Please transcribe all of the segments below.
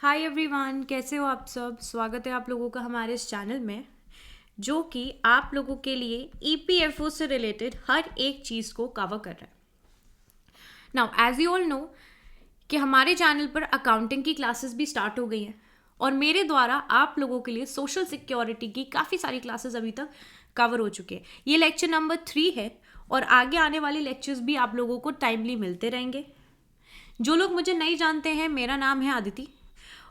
Hi everyone, कैसे हो आप सब। स्वागत है आप लोगों का हमारे इस चैनल में, जो कि आप लोगों के लिए ईपीएफओ से रिलेटेड हर एक चीज़ को कवर कर रहा है। Now as you all know कि हमारे चैनल पर अकाउंटिंग की क्लासेस भी स्टार्ट हो गई हैं और मेरे द्वारा आप लोगों के लिए सोशल सिक्योरिटी की काफ़ी सारी क्लासेस अभी तक कवर हो चुके हैं। ये लेक्चर नंबर 3 है और आगे आने वाले लेक्चर्स भी आप लोगों को टाइमली मिलते रहेंगे। जो लोग मुझे नहीं जानते हैं, मेरा नाम है आदिति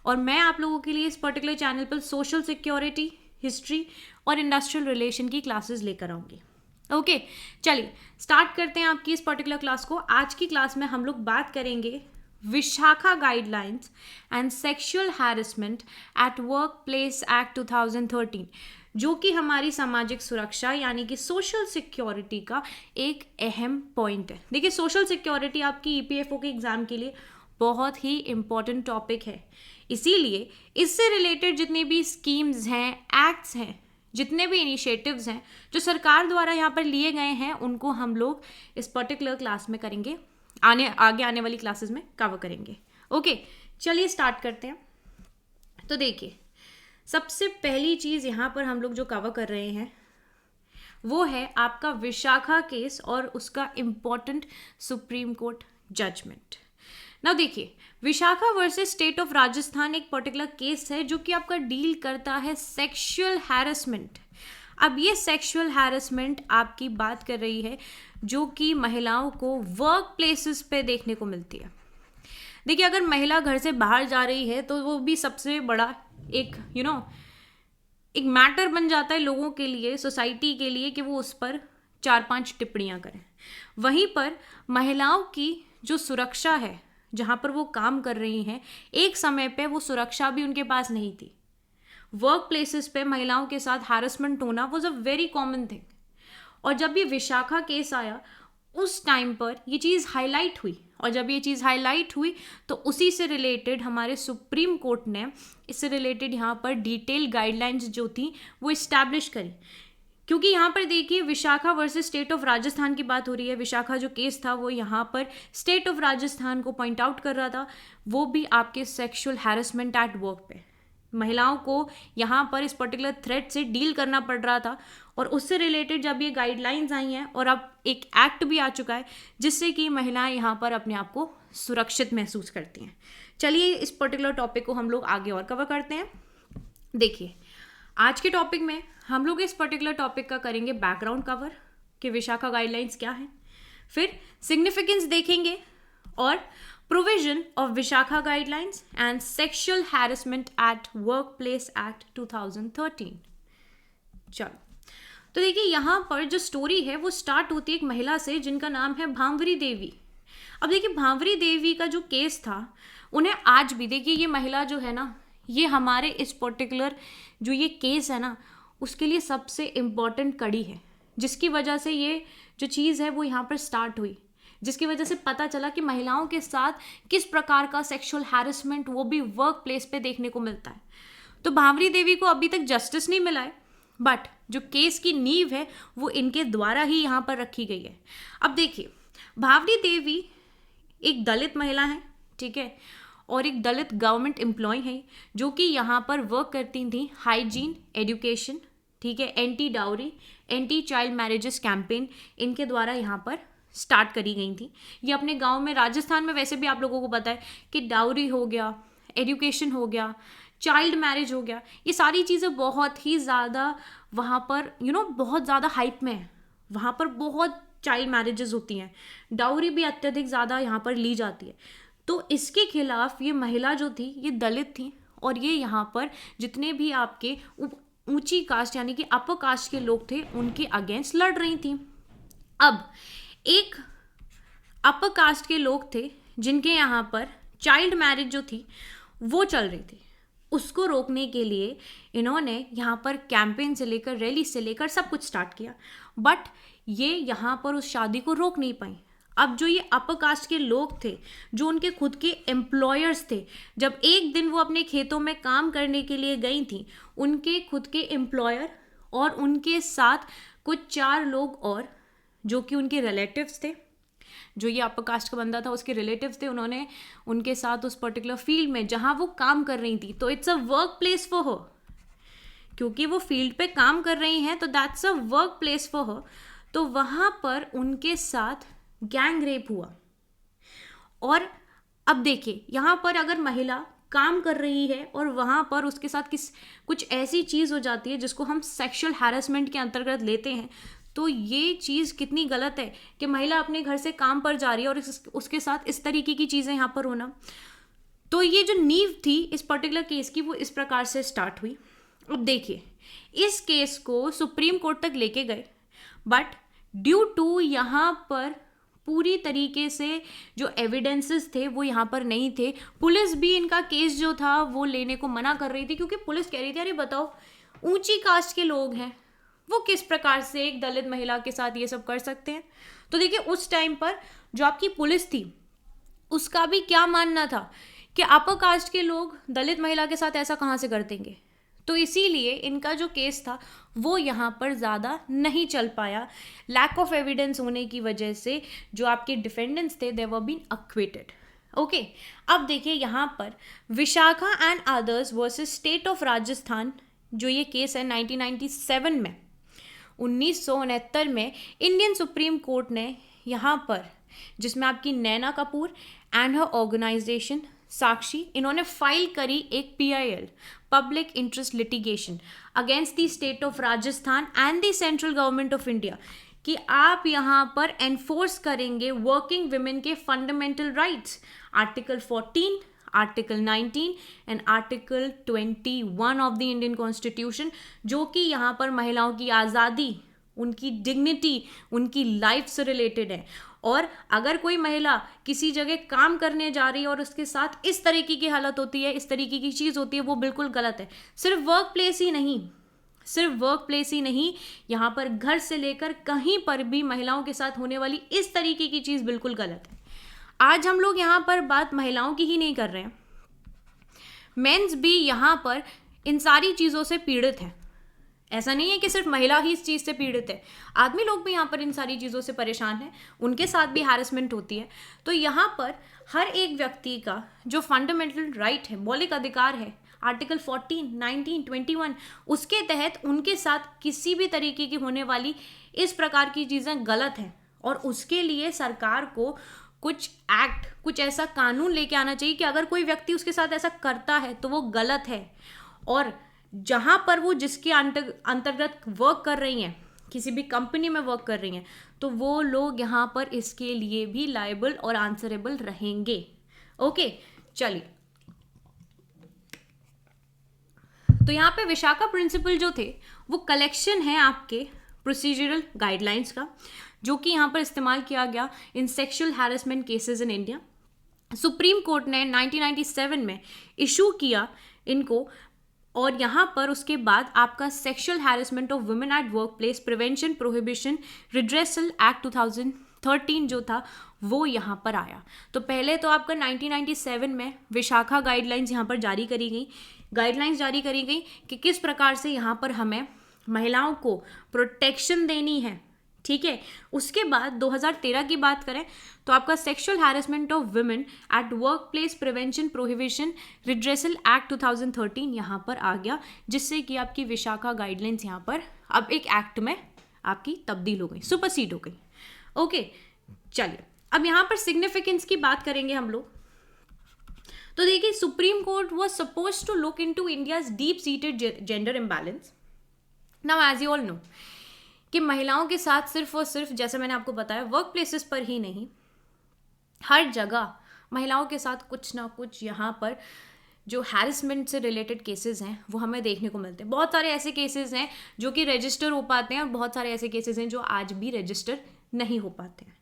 और मैं आप लोगों के लिए इस पर्टिकुलर चैनल पर सोशल सिक्योरिटी, हिस्ट्री और इंडस्ट्रियल रिलेशन की क्लासेस लेकर आऊँगी। ओके, चलिए स्टार्ट करते हैं आपकी इस पर्टिकुलर क्लास को। आज की क्लास में हम लोग बात करेंगे Vishakha guidelines and sexual harassment at work place act 2013, जो कि हमारी सामाजिक सुरक्षा यानी कि सोशल सिक्योरिटी का एक अहम पॉइंट है। देखिए, सोशल सिक्योरिटी आपकी ईपीएफओ के एग्जाम के लिए बहुत ही इम्पोर्टेंट टॉपिक है, इसीलिए इससे रिलेटेड जितनी भी स्कीम्स हैं, एक्ट्स हैं, जितने भी इनिशिएटिव्स हैं जो सरकार द्वारा यहाँ पर लिए गए हैं, उनको हम लोग इस पर्टिकुलर क्लास में करेंगे, आगे आने वाली क्लासेस में कवर करेंगे। ओके, चलिए स्टार्ट करते हैं। तो देखिए, सबसे पहली चीज़ यहाँ पर हम लोग जो कवर कर रहे हैं वो है आपका विशाखा केस और उसका important supreme court judgment. Now देखिए, Vishakha versus state of Rajasthan एक पर्टिकुलर केस है जो कि आपका डील करता है सेक्सुअल हैरेसमेंट। अब ये सेक्सुअल हैरेसमेंट आपकी बात कर रही है जो कि महिलाओं को वर्क प्लेसेस पे देखने को मिलती है। देखिए, अगर महिला घर से बाहर जा रही है तो वो भी सबसे बड़ा एक एक मैटर बन जाता है लोगों के लिए, सोसाइटी के लिए, कि वो उस पर 4-5 टिप्पणियां करें। वहीं पर महिलाओं की जो सुरक्षा है, जहाँ पर वो काम कर रही हैं, एक समय पे वो सुरक्षा भी उनके पास नहीं थी। वर्क प्लेसेस पे महिलाओं के साथ हैरेसमेंट होना was a very common thing. और जब ये विशाखा केस आया उस टाइम पर ये चीज़ हाईलाइट हुई, और जब ये चीज़ हाईलाइट हुई तो उसी से रिलेटेड हमारे सुप्रीम कोर्ट ने इससे रिलेटेड यहाँ पर डिटेल गाइडलाइंस जो थी वो इस्टेब्लिश करी। क्योंकि यहाँ पर देखिए, Vishakha versus state of Rajasthan की बात हो रही है। विशाखा जो केस था वो यहाँ पर स्टेट ऑफ राजस्थान को पॉइंट आउट कर रहा था, वो भी आपके सेक्सुअल हैरेसमेंट एट वर्क पे महिलाओं को यहाँ पर इस पर्टिकुलर थ्रेट से डील करना पड़ रहा था। और उससे रिलेटेड जब ये गाइडलाइंस आई हैं और अब एक एक्ट भी आ चुका है जिससे कि महिलाएं यहाँ पर अपने आप को सुरक्षित महसूस करती हैं। चलिए इस पर्टिकुलर टॉपिक को हम लोग आगे और कवर करते हैं। देखिए, आज के टॉपिक में हम लोग इस पर्टिकुलर टॉपिक का करेंगे बैकग्राउंड कवर कि विशाखा गाइडलाइंस क्या है, फिर सिग्निफिकेंस देखेंगे और provision of Vishakha guidelines and sexual harassment at work place act 2013। चलो, तो देखिए, यहाँ पर जो स्टोरी है वो स्टार्ट होती है एक महिला से जिनका नाम है भांवरी देवी। अब देखिए, भांवरी देवी का जो केस था, उन्हें आज भी, देखिए ये महिला जो है ना, ये हमारे इस पर्टिकुलर जो ये केस है ना, उसके लिए सबसे इम्पॉर्टेंट कड़ी है, जिसकी वजह से ये जो चीज़ है वो यहाँ पर स्टार्ट हुई, जिसकी वजह से पता चला कि महिलाओं के साथ किस प्रकार का सेक्सुअल हैरेसमेंट वो भी वर्क प्लेस पे देखने को मिलता है। तो भांवरी देवी को अभी तक जस्टिस नहीं मिला है, बट जो केस की नींव है वो इनके द्वारा ही यहाँ पर रखी गई है। अब देखिए, भांवरी देवी एक दलित महिला है, ठीक है, और एक दलित गवर्नमेंट एम्प्लॉय है जो कि यहाँ पर वर्क करती थी हाइजीन, एजुकेशन, ठीक है, anti dowry, anti child marriages campaign इनके द्वारा यहाँ पर स्टार्ट करी गई थी। ये अपने गांव में, राजस्थान में वैसे भी आप लोगों को पता है कि डाउरी हो गया, एजुकेशन हो गया, चाइल्ड मैरिज हो गया, ये सारी चीज़ें बहुत ही ज़्यादा वहाँ पर बहुत ज़्यादा हाइप में है। वहाँ पर बहुत चाइल्ड मैरिजेस होती हैं, डाउरी भी अत्यधिक ज़्यादा यहाँ पर ली जाती है। तो इसके खिलाफ ये महिला जो थी ये दलित थी और ये यहाँ पर जितने भी आपके ऊंची कास्ट यानी कि अपर कास्ट के लोग थे उनके अगेंस्ट लड़ रही थी। अब एक अपर कास्ट के लोग थे जिनके यहाँ पर चाइल्ड मैरिज जो थी वो चल रही थी, उसको रोकने के लिए इन्होंने यहाँ पर कैंपेन से लेकर, रैली से लेकर सब कुछ स्टार्ट किया, बट ये यहाँ पर उस शादी को रोक नहीं पाई। अब जो ये अपर कास्ट के लोग थे, जो उनके खुद के एम्प्लॉयर्स थे, जब एक दिन वो अपने खेतों में काम करने के लिए गई थी, उनके खुद के एम्प्लॉयर और उनके साथ कुछ 4 लोग और जो कि उनके रिलेटिव्स थे, जो ये अपर कास्ट का बंदा था उसके रिलेटिव्स थे, उन्होंने उनके साथ उस पर्टिकुलर फील्ड में जहाँ वो काम कर रही थी, तो it's a work place for her, क्योंकि वो फील्ड पे काम कर रही हैं तो that's a work place for her. तो वहाँ पर उनके साथ गैंग रेप हुआ। और अब देखिए यहाँ पर अगर महिला काम कर रही है और वहाँ पर उसके साथ कुछ ऐसी चीज़ हो जाती है जिसको हम सेक्सुअल हैरेसमेंट के अंतर्गत लेते हैं, तो ये चीज़ कितनी गलत है कि महिला अपने घर से काम पर जा रही है और उसके साथ इस तरीके की चीज़ें यहाँ पर होना। तो ये जो नींव थी इस पर्टिकुलर केस की वो इस प्रकार से स्टार्ट हुई। अब देखिए इस केस को सुप्रीम कोर्ट तक लेके गए, बट ड्यू टू यहाँ पर पूरी तरीके से जो एविडेंसेस थे वो यहाँ पर नहीं थे। पुलिस भी इनका केस जो था वो लेने को मना कर रही थी, क्योंकि पुलिस कह रही थी अरे बताओ ऊंची कास्ट के लोग हैं, वो किस प्रकार से एक दलित महिला के साथ ये सब कर सकते हैं। तो देखिए उस टाइम पर जो आपकी पुलिस थी उसका भी क्या मानना था कि अपर कास्ट के लोग दलित महिला के साथ ऐसा कहाँ से कर देंगे। तो इसीलिए इनका जो केस था वो यहाँ पर ज़्यादा नहीं चल पाया, लैक ऑफ एविडेंस होने की वजह से जो आपके डिफेंडेंट्स थे दे वर बीन एक्विटेड। ओके, अब देखिए यहाँ पर Vishakha and others versus state of Rajasthan, जो ये केस है 1997 में, 1969 में इंडियन सुप्रीम कोर्ट ने यहाँ पर, जिसमें आपकी नैना कपूर एंड हर ऑर्गेनाइजेशन साक्षी, इन्होंने फाइल करी एक PIL public interest litigation against the state of Rajasthan and the central government of India कि आप यहाँ पर एनफोर्स करेंगे वर्किंग विमेन के fundamental rights, article 14, article 19 and article 21 of the Indian constitution, जो कि यहाँ पर महिलाओं की आज़ादी, उनकी डिग्निटी, उनकी लाइफ से रिलेटेड है। और अगर कोई महिला किसी जगह काम करने जा रही है और उसके साथ इस तरीके की हालत होती है, इस तरीके की चीज़ होती है, वो बिल्कुल गलत है। सिर्फ वर्क प्लेस ही नहीं, यहाँ पर घर से लेकर कहीं पर भी महिलाओं के साथ होने वाली इस तरीके की चीज़ बिल्कुल गलत है। आज हम लोग यहाँ पर बात महिलाओं की ही नहीं कर रहे हैं, मेंस भी यहाँ पर इन सारी चीज़ों से पीड़ित हैं। ऐसा नहीं है कि सिर्फ महिला ही इस चीज़ से पीड़ित है, आदमी लोग भी यहाँ पर इन सारी चीज़ों से परेशान हैं, उनके साथ भी हैरेसमेंट होती है। तो यहाँ पर हर एक व्यक्ति का जो फंडामेंटल राइट है, मौलिक अधिकार है, आर्टिकल 14, 19, 21, उसके तहत उनके साथ किसी भी तरीके की होने वाली इस प्रकार की चीज़ें गलत हैं। और उसके लिए सरकार को कुछ एक्ट, कुछ ऐसा कानून लेके आना चाहिए कि अगर कोई व्यक्ति उसके साथ ऐसा करता है तो वो गलत है, और जहाँ पर वो जिसके अंतर्गत वर्क कर रही हैं, किसी भी कंपनी में वर्क कर रही हैं, तो वो लोग यहाँ पर इसके लिए भी लायबल और आंसरेबल रहेंगे। ओके, चलिए, तो यहाँ पे विशाखा प्रिंसिपल जो थे वो कलेक्शन है आपके प्रोसीजरल गाइडलाइंस का, जो कि यहाँ पर इस्तेमाल किया गया in sexual harassment cases in India. Supreme court ने 1997 में इशू किया इनको, और यहाँ पर उसके बाद आपका sexual harassment of women at work place prevention prohibition redressal act 2013 जो था वो यहाँ पर आया। तो पहले तो आपका 1997 में विशाखा गाइडलाइंस यहाँ पर जारी करी गई कि किस प्रकार से यहाँ पर हमें महिलाओं को प्रोटेक्शन देनी है, ठीक है। उसके बाद 2013 की बात करें तो आपका sexual harassment of women at work place prevention prohibition redressal act 2013 यहाँ पर आ गया, जिससे कि आपकी विशाखा गाइडलाइंस यहाँ पर अब एक एक्ट में आपकी तब्दील हो गई, सुपरसीड हो गई। ओके, चलिए अब यहाँ पर सिग्निफिकेंस की बात करेंगे हम लोग। तो देखिए, supreme court was supposed to look into India's deep seated gender imbalance. Now as you all know कि महिलाओं के साथ सिर्फ और सिर्फ, जैसे मैंने आपको बताया, वर्क प्लेसेस पर ही नहीं, हर जगह महिलाओं के साथ कुछ ना कुछ यहाँ पर जो हैरेसमेंट से रिलेटेड केसेस हैं वो हमें देखने को मिलते हैं। बहुत सारे ऐसे केसेस हैं जो कि रजिस्टर हो पाते हैं और बहुत सारे ऐसे केसेस हैं जो आज भी रजिस्टर नहीं हो पाते हैं।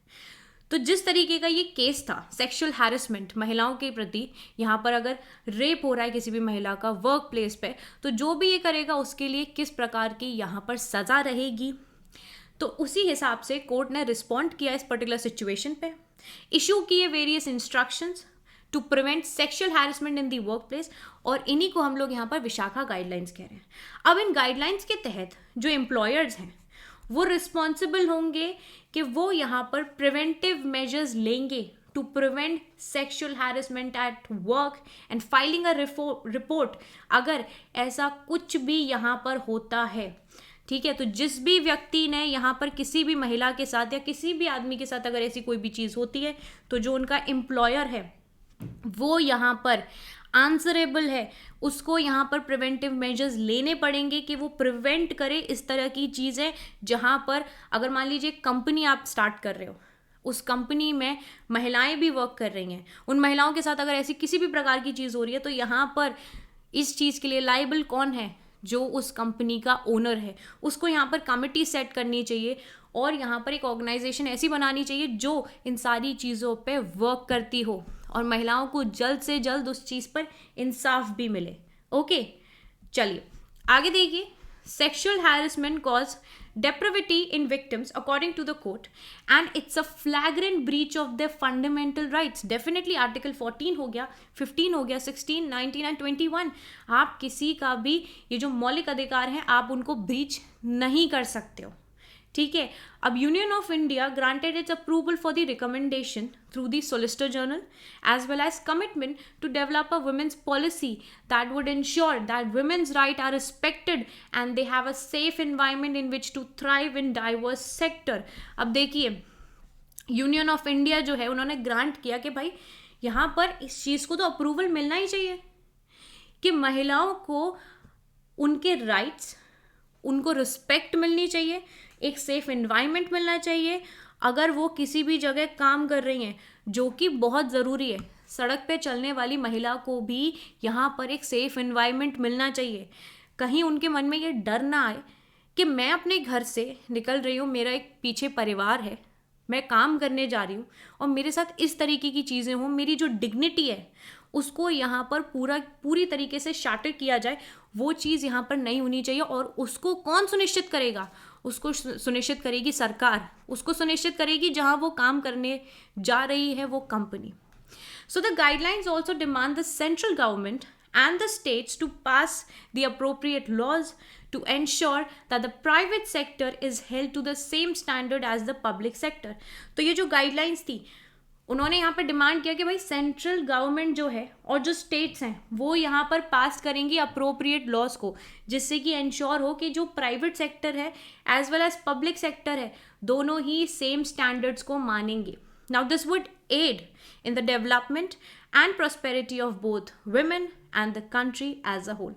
तो जिस तरीके का ये केस था सेक्सुअल हैरेसमेंट महिलाओं के प्रति, यहाँ पर अगर रेप हो रहा है किसी भी महिला का वर्क प्लेस पे, तो जो भी ये करेगा उसके लिए किस प्रकार की यहाँ पर सज़ा रहेगी, तो उसी हिसाब से कोर्ट ने रिस्पॉन्ड किया इस पर्टिकुलर सिचुएशन पे, इशू किए various instructions to prevent sexual harassment in the work place, और इन्हीं को हम लोग यहाँ पर विशाखा गाइडलाइंस कह रहे हैं। अब इन गाइडलाइंस के तहत जो एम्प्लॉयर्स हैं वो रिस्पॉन्सिबल होंगे कि वो यहाँ पर प्रिवेंटिव मेजर्स लेंगे to prevent sexual harassment at work and filing a report अगर ऐसा कुछ भी यहाँ पर होता है। ठीक है, तो जिस भी व्यक्ति ने यहाँ पर किसी भी महिला के साथ या किसी भी आदमी के साथ अगर ऐसी कोई भी चीज़ होती है तो जो उनका एम्प्लॉयर है वो यहाँ पर आंसरेबल है, उसको यहाँ पर प्रिवेंटिव मेजर्स लेने पड़ेंगे कि वो प्रिवेंट करे इस तरह की चीज़ें। जहाँ पर अगर मान लीजिए कंपनी आप स्टार्ट कर रहे हो, उस कंपनी में महिलाएं भी वर्क कर रही हैं, उन महिलाओं के साथ अगर ऐसी किसी भी प्रकार की चीज़ हो रही है तो यहाँ पर इस चीज़ के लिए लाइबल कौन है? जो उस कंपनी का ओनर है। उसको यहाँ पर कमिटी सेट करनी चाहिए और यहाँ पर एक ऑर्गेनाइजेशन ऐसी बनानी चाहिए जो इन सारी चीज़ों पे वर्क करती हो और महिलाओं को जल्द से जल्द उस चीज़ पर इंसाफ भी मिले। ओके, चलिए आगे देखिए। Sexual harassment cause depravity in victims according to the court and it's a flagrant breach of their fundamental rights. Definitely article 14 हो गया, 15 हो गया, 16, 19 and 21। आप किसी का भी ये जो मौलिक अधिकार हैं आप उनको ब्रीच नहीं कर सकते हो। ठीक है, अब union of India granted its approval for the recommendation through the solicitor general as well as commitment to develop a women's policy that would ensure that women's right are respected and they have a safe environment in which to thrive in diverse sector. अब देखिए, union of India जो है उन्होंने grant किया कि भाई यहाँ पर इस चीज़ को तो अप्रूवल मिलना ही चाहिए कि महिलाओं को उनके राइट्स, उनको रिस्पेक्ट मिलनी चाहिए, एक सेफ एनवायरनमेंट मिलना चाहिए। अगर वो किसी भी जगह काम कर रही हैं, जो कि बहुत ज़रूरी है, सड़क पे चलने वाली महिला को भी यहाँ पर एक सेफ एनवायरनमेंट मिलना चाहिए। कहीं उनके मन में ये डर ना आए कि मैं अपने घर से निकल रही हूँ, मेरा एक पीछे परिवार है, मैं काम करने जा रही हूँ और मेरे साथ इस तरीके की चीज़ें हों, मेरी जो डिग्निटी है उसको यहाँ पर पूरी तरीके से शाटर किया जाए, वो चीज़ यहाँ पर नहीं होनी चाहिए। और उसको कौन सुनिश्चित करेगा? उसको सुनिश्चित करेगी सरकार, उसको सुनिश्चित करेगी जहाँ वो काम करने जा रही है वो company. So the guidelines also demand the central government and the states to pass the appropriate laws to ensure that the private sector is held to the same standard as the public sector। तो ये जो guidelines थी उन्होंने यहाँ पर demand किया कि भाई सेंट्रल गवर्नमेंट जो है और जो स्टेट्स हैं वो यहाँ पर पास करेंगी अप्रोप्रिएट लॉज को, जिससे कि इंश्योर हो कि जो प्राइवेट सेक्टर है as well as public sector है दोनों ही सेम स्टैंडर्ड्स को मानेंगे। Now this would add in the development and prosperity of both women and the country as a whole।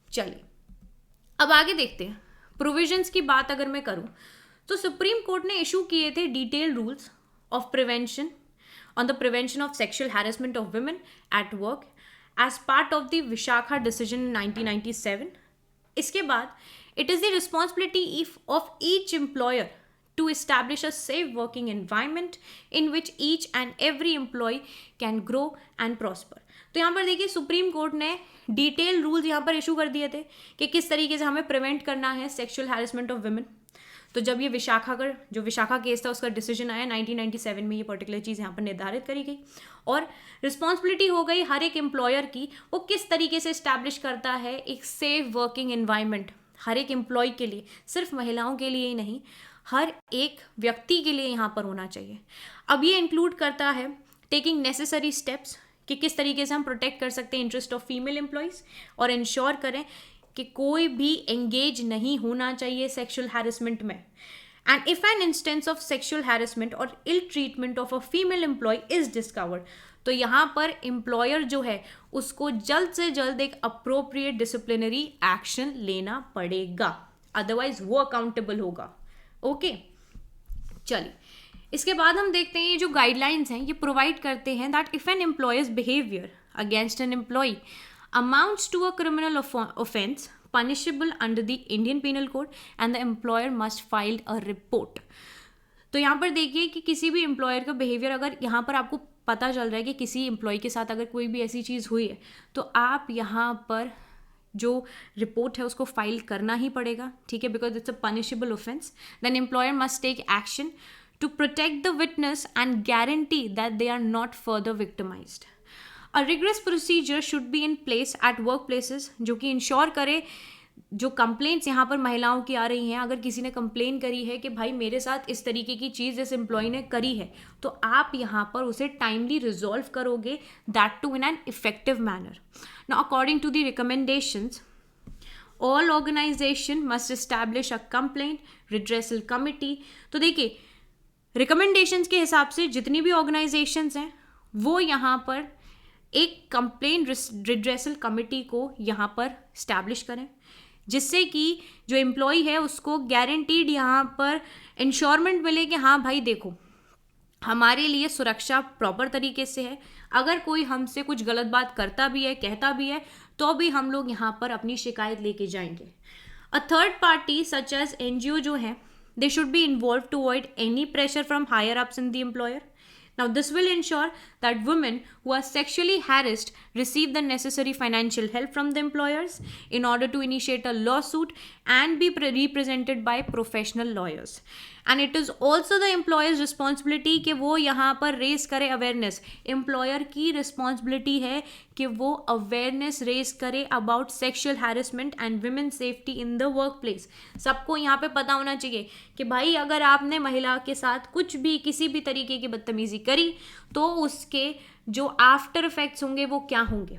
चलिए अब आगे देखते हैं। प्रोविजंस की बात अगर मैं करूं तो सुप्रीम कोर्ट ने इशू किए थे detail rules of prevention on the prevention of sexual harassment of women at work as part of the Vishakha decision 1997। इसके बाद it is the responsibility of each employer to establish a safe working environment in which each and every employee can grow and prosper। तो यहाँ पर देखिए supreme court ने detail rules यहाँ पर issue कर दिए थे कि किस तरीके से हमें प्रिवेंट करना है सेक्सुअल हैरेसमेंट ऑफ वुमेन। तो जब ये विशाखा केस था उसका डिसीजन आया 1997 में, ये पर्टिकुलर चीज़ यहाँ पर निर्धारित करी गई और रिस्पॉन्सिबिलिटी हो गई हर एक एम्प्लॉयर की, वो किस तरीके से इस्टेब्लिश करता है एक सेफ वर्किंग एनवायरनमेंट हर एक एम्प्लॉय के लिए, सिर्फ महिलाओं के लिए ही नहीं, हर एक व्यक्ति के लिए यहाँ पर होना चाहिए। अब ये इंक्लूड करता है टेकिंग नेसेसरी स्टेप्स कि किस तरीके से हम प्रोटेक्ट कर सकते हैं इंटरेस्ट ऑफ फीमेल एम्प्लॉयज़ और इंश्योर करें कि कोई भी एंगेज नहीं होना चाहिए सेक्सुअल हैरेसमेंट में। And if an instance of sexual harassment और ill treatment of a female employee is discovered, तो यहाँ पर एम्प्लॉयर जो है उसको जल्द से जल्द एक अप्रोप्रिएट डिसिप्लिनरी एक्शन लेना पड़ेगा, अदरवाइज वो अकाउंटेबल होगा। ओके चलिए इसके बाद हम देखते हैं ये जो गाइडलाइंस हैं ये प्रोवाइड करते हैं that if an employer's behaviour against an employee amounts to a criminal offence punishable under the Indian penal code and the employer must file a report. तो यहाँ पर देखिए कि किसी भी एम्प्लॉयर का बिहेवियर, अगर यहाँ पर आपको पता चल रहा है कि किसी एम्प्लॉय के साथ अगर कोई भी ऐसी चीज़ हुई है तो आप यहाँ पर जो रिपोर्ट है उसको फाइल करना ही पड़ेगा, ठीक है, because it's a punishable offence. Then employer must take action to protect the witness and guarantee that they are not further victimised. A redress procedure should be in place at work places जो कि ensure करे जो complaints यहाँ पर महिलाओं की आ रही हैं, अगर किसी ने कंप्लेन करी है कि भाई मेरे साथ इस तरीके की चीज़ इस एम्प्लॉय ने करी है, तो आप यहाँ पर उसे टाइमली रिजॉल्व करोगे, that too in an effective manner. Now according to the recommendations, all organisation must establish a complaint redressal committee. तो देखिए, रिकमेंडेशंस के हिसाब से जितनी भी ऑर्गेनाइजेशंस हैं वो यहाँ पर एक कंप्लेंट रिड्रेसल कमिटी को यहाँ पर स्टैब्लिश करें, जिससे कि जो एम्प्लॉय है उसको गारंटीड यहाँ पर इंश्योरमेंट मिले कि हाँ भाई देखो, हमारे लिए सुरक्षा प्रॉपर तरीके से है, अगर कोई हमसे कुछ गलत बात करता भी है, कहता भी है, तो भी हम लोग यहाँ पर अपनी शिकायत लेके जाएंगे. A third party such as NGO जो है, they should be involved to avoid any pressure from higher ups in the employer. Now, this will ensure that women who are sexually harassed receive the necessary financial help from the employers in order to initiate a lawsuit and be represented by professional lawyers. And it is also the employer's responsibility कि वो यहाँ पर race करे awareness. Employer की responsibility है कि वो awareness race करे about sexual harassment and women safety in the work place. सबको यहाँ पे पता होना चाहिए कि भाई अगर आपने महिला के साथ कुछ भी किसी भी तरीके की बदतमीजी करी तो उसके जो आफ्टर इफेक्ट्स होंगे वो क्या होंगे.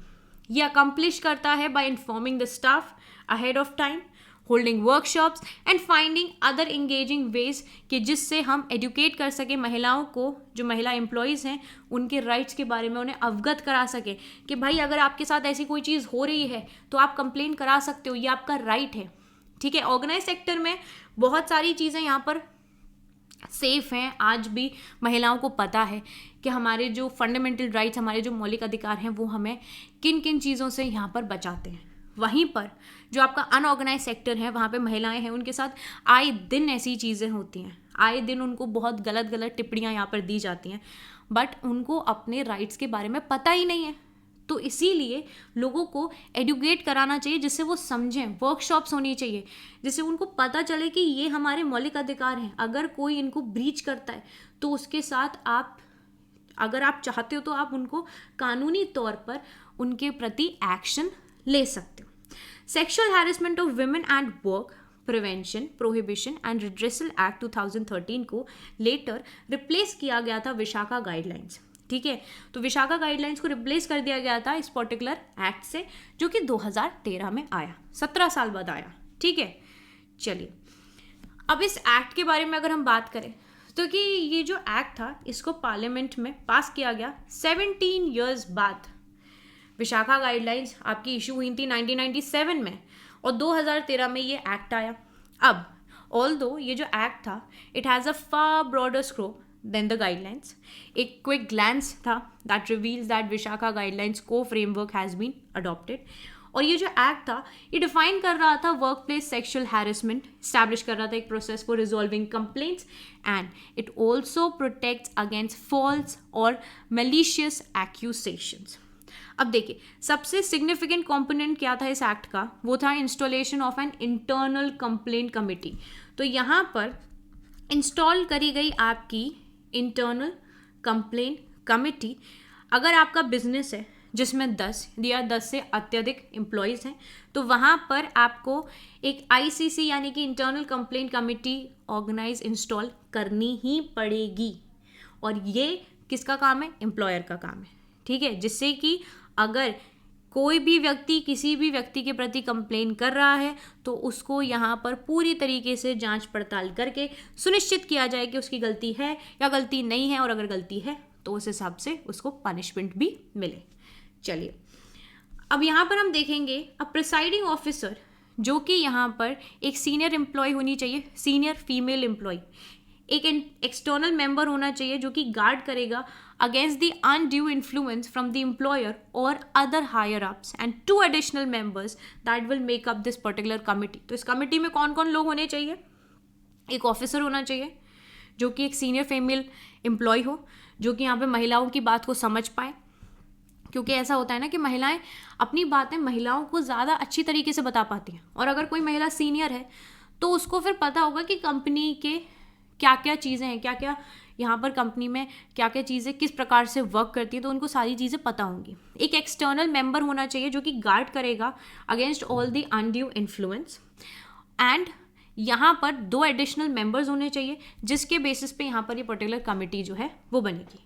ये अकम्प्लिश करता है by informing the staff ahead of time, holding workshops and finding other engaging ways कि जिससे हम एडुकेट कर सकें महिलाओं को, जो महिला एम्प्लॉयज़ हैं उनके राइट्स के बारे में उन्हें अवगत करा सकें कि भाई अगर आपके साथ ऐसी कोई चीज़ हो रही है तो आप कंप्लेन करा सकते हो, ये आपका राइट है. ठीक है, ऑर्गेनाइज सेक्टर में बहुत सारी चीज़ें यहाँ पर सेफ हैं. आज भी महिलाओं को पता है कि हमारे जो फंडामेंटल राइट्स, हमारे जो मौलिक अधिकार हैं वो हमें किन किन चीज़ों से यहाँ पर बचाते हैं. वहीं पर जो आपका अनऑर्गेनाइज सेक्टर है वहाँ पे महिलाएं हैं, उनके साथ आए दिन ऐसी चीज़ें होती हैं, आए दिन उनको बहुत गलत गलत टिप्पणियाँ यहाँ पर दी जाती हैं, बट उनको अपने राइट्स के बारे में पता ही नहीं है. तो इसीलिए लोगों को एडुकेट कराना चाहिए जिससे वो समझें. वर्कशॉप्स होनी चाहिए जिससे उनको पता चले कि ये हमारे मौलिक अधिकार हैं, अगर कोई इनको ब्रीच करता है तो उसके साथ आप, अगर आप चाहते हो तो आप उनको कानूनी तौर पर उनके प्रति एक्शन ले सकते हो. Sexual harassment of women at work prevention, prohibition and redressal act 2013 को लेटर रिप्लेस किया गया था विशाखा गाइडलाइंस. ठीक है, तो विशाखा गाइडलाइंस को रिप्लेस कर दिया गया था इस पर्टिकुलर एक्ट से, जो कि 2013 में आया, 17 साल बाद आया. ठीक है, चलिए अब इस एक्ट के बारे में अगर हम बात करें तो कि ये जो एक्ट था इसको पार्लियामेंट में पास किया गया 17 ईयर्स बाद. विशाखा गाइडलाइंस आपकी इशू हुई थी 1997 में और 2013 में ये एक्ट आया. अब ऑल्दो ये जो एक्ट था it has a far broader scope than the guidelines. एक क्विक ग्लैंस था that reveals that Vishakha guidelines को फ्रेमवर्क हैज़ बीन अडॉप्टेड. और ये जो एक्ट था ये डिफाइन कर रहा था work place sexual harassment, establish कर रहा था एक process for resolving complaints, and it also protects against false और मैलिशियस एक्यूजेशंस. अब देखिए, सबसे सिग्निफिकेंट कंपोनेंट क्या था इस एक्ट का, वो था installation of an internal complaint committee. तो यहाँ पर इंस्टॉल करी गई आपकी इंटरनल कंप्लेंट कमिटी. अगर आपका बिजनेस है जिसमें 10 या 10 से अत्यधिक एम्प्लॉयज़ हैं तो वहाँ पर आपको एक ICC यानी कि internal complaint committee organise install करनी ही पड़ेगी. और ये किसका काम है? एम्प्लॉयर का काम है. ठीक है, जिससे कि अगर कोई भी व्यक्ति किसी भी व्यक्ति के प्रति कंप्लेन कर रहा है तो उसको यहाँ पर पूरी तरीके से जांच पड़ताल करके सुनिश्चित किया जाए कि उसकी गलती है या गलती नहीं है, और अगर गलती है तो उस हिसाब से उसको पनिशमेंट भी मिले. चलिए अब यहाँ पर हम देखेंगे अ प्रिसाइडिंग ऑफिसर, जो कि यहाँ पर एक सीनियर एम्प्लॉय होनी चाहिए, सीनियर फीमेल एम्प्लॉय. एक एक्सटर्नल मेंबर होना चाहिए जो कि गार्ड करेगा against the undue influence from the employer और other higher ups, and 2 additional members that will make up this particular committee. तो इस कमिटी में कौन कौन लोग होने चाहिए? एक ऑफिसर होना चाहिए जो कि एक सीनियर फीमेल एम्प्लॉय हो, जो कि यहाँ पे महिलाओं की बात को समझ पाए, क्योंकि ऐसा होता है ना कि महिलाएं अपनी बातें महिलाओं को ज़्यादा अच्छी तरीके से बता पाती हैं. और अगर कोई महिला सीनियर है तो उसको फिर पता होगा कि कंपनी के क्या क्या चीज़ें हैं, क्या क्या यहाँ पर कंपनी में क्या क्या चीज़ें किस प्रकार से वर्क करती है, तो उनको सारी चीज़ें पता होंगी। एक एक्सटर्नल मेंबर होना चाहिए जो कि गार्ड करेगा against all the undue influence. And यहाँ पर 2 एडिशनल मेंबर्स होने चाहिए जिसके बेसिस पे यहाँ पर ये पर्टिकुलर कमिटी जो है वो बनेगी।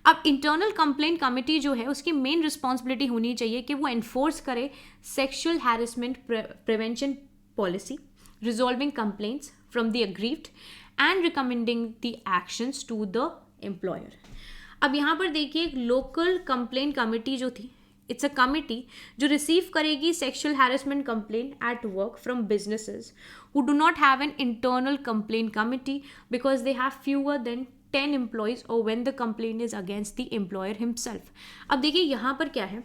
अब इंटरनल कंप्लेंट कमिटी जो है उसकी मेन रिस्पॉन्सिबिलिटी होनी चाहिए कि वो एनफोर्स करे sexual harassment prevention policy, resolving complaints from the aggrieved and recommending the actions to the employer. अब यहाँ पर देखिए एक लोकल कंप्लेंट कमिटी जो थी, इट्स अ कमिटी जो रिसीव करेगी sexual harassment complaint at work from businesses who do not have an internal complaint committee because they have fewer than 10 employees or when the complaint is against the employer himself। अब देखिए यहाँ पर क्या है,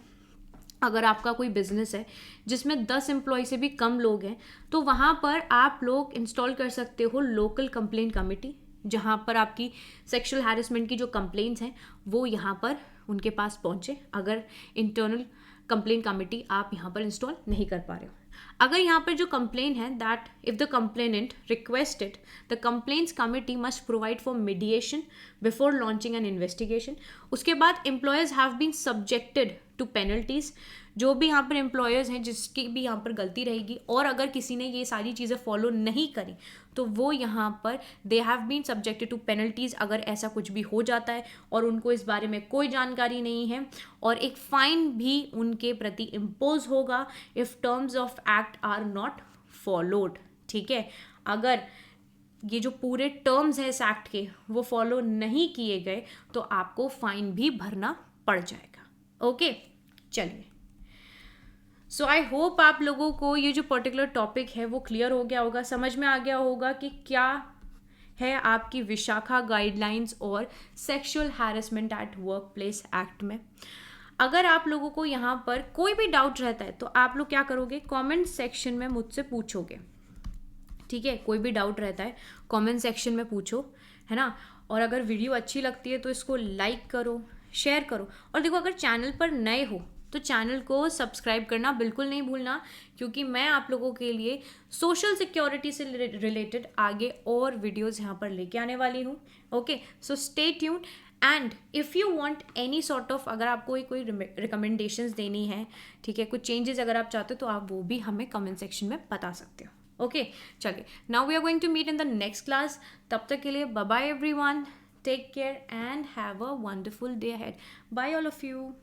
अगर आपका कोई बिजनेस है जिसमें 10 एम्प्लॉय से भी कम लोग हैं तो वहाँ पर आप लोग इंस्टॉल कर सकते हो लोकल कंप्लेंट कमिटी, जहाँ पर आपकी सेक्सुअल हैरेसमेंट की जो कंप्लेंट्स हैं वो यहाँ पर उनके पास पहुँचे, अगर इंटरनल कंप्लेंट कमिटी आप यहाँ पर इंस्टॉल नहीं कर पा रहे हो। अगर यहाँ पर जो कंप्लेन है that if the complainant requested the complaints committee must provide for mediation before launching an investigation. उसके बाद employers have been subjected to penalties, जो भी यहाँ पर एम्प्लॉयर्स हैं जिसकी भी यहाँ पर गलती रहेगी और अगर किसी ने ये सारी चीज़ें फॉलो नहीं करी तो वो यहाँ पर they have been subjected to penalties, अगर ऐसा कुछ भी हो जाता है और उनको इस बारे में कोई जानकारी नहीं है, और एक फाइन भी उनके प्रति इम्पोज होगा if terms of act are not followed. ठीक है, अगर ये जो पूरे टर्म्स हैं इस एक्ट के वो फॉलो नहीं किए गए तो आपको फाइन भी भरना पड़ जाएगा। ओके, चलिए, सो आई होप आप लोगों को ये जो पर्टिकुलर टॉपिक है वो क्लियर हो गया होगा, समझ में आ गया होगा कि क्या है आपकी विशाखा गाइडलाइंस और sexual harassment at work place act में। अगर आप लोगों को यहाँ पर कोई भी डाउट रहता है तो आप लोग क्या करोगे, कमेंट सेक्शन में मुझसे पूछोगे। ठीक है, कोई भी डाउट रहता है कमेंट सेक्शन में पूछो, है ना। और अगर वीडियो अच्छी लगती है तो इसको लाइक करो, शेयर करो, और देखो अगर चैनल पर नए हो तो चैनल को सब्सक्राइब करना बिल्कुल नहीं भूलना, क्योंकि मैं आप लोगों के लिए सोशल सिक्योरिटी से रिलेटेड आगे और वीडियोस यहाँ पर लेके आने वाली हूँ। Okay, so stay tuned and if you want any sort of, अगर आपको कोई रिकमेंडेशंस देनी है, ठीक है, कुछ चेंजेस अगर आप चाहते हो तो आप वो भी हमें कमेंट सेक्शन में बता सकते हो। ओके, चलिए, now we are going to meet in the next class. तब तक के लिए bye bye everyone, take care and have a wonderful day ahead. Bye all of you.